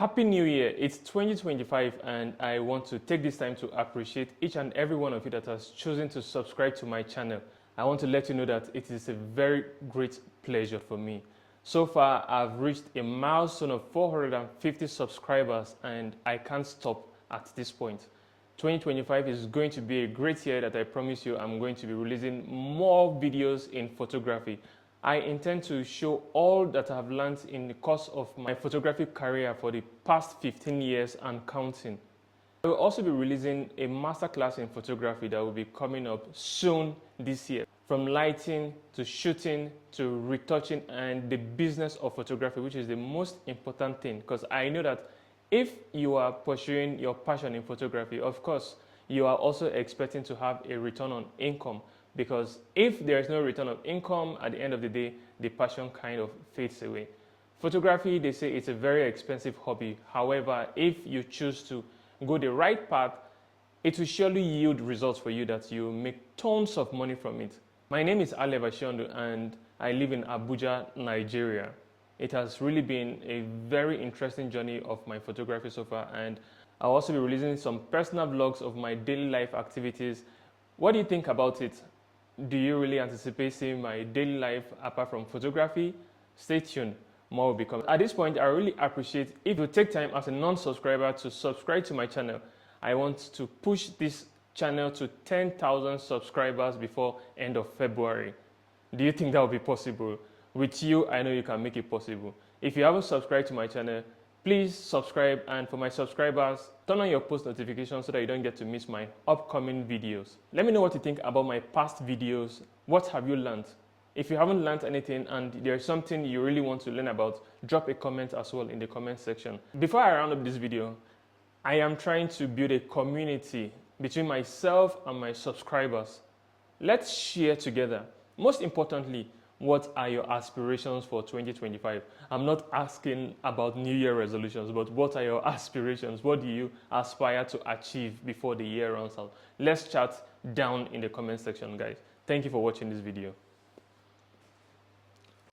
Happy New Year! It's 2025 and I want to take this time to appreciate each and every one of you that has chosen to subscribe to my channel. I want to let you know that it is a very great pleasure for me. So far, I've reached a milestone of 450 subscribers and I can't stop at this point. 2025 is going to be a great year that I promise you I'm going to be releasing more videos in photography. I intend to show all that I've learned in the course of my photography career for the past 15 years and counting. I will also be releasing a masterclass in photography that will be coming up soon this year. From lighting to shooting to retouching and the business of photography, which is the most important thing, because I know that if you are pursuing your passion in photography, of course, you are also expecting to have a return on income, because if there is no return of income at the end of the day, the passion kind of fades away. Photography, they say it's a very expensive hobby. However, if you choose to go the right path, it will surely yield results for you that you make tons of money from it. My name is Ale Bashiondu and I live in Abuja, Nigeria. It has really been a very interesting journey of my photography so far, and I'll also be releasing some personal vlogs of my daily life activities. What do you think about it? Do you really anticipate seeing my daily life apart from photography? Stay tuned, more will be coming. At this point, I really appreciate if you take time as a non-subscriber to subscribe to my channel. I want to push this channel to 10,000 subscribers before end of February. Do you think that will be possible? With you, I know you can make it possible. If you haven't subscribed to my channel, please subscribe, and for my subscribers, turn on your post notifications so that you don't get to miss my upcoming videos. Let me know what you think about my past videos. What have you learned? If you haven't learned anything and there's something you really want to learn about, drop a comment as well in the comment section. Before I round up this video, I am trying to build a community between myself and my subscribers. Let's share together. Most importantly, what are your aspirations for 2025? I'm not asking about New Year resolutions, but what are your aspirations? What do you aspire to achieve before the year runs out? Let's chat down in the comment section, guys. Thank you for watching this video.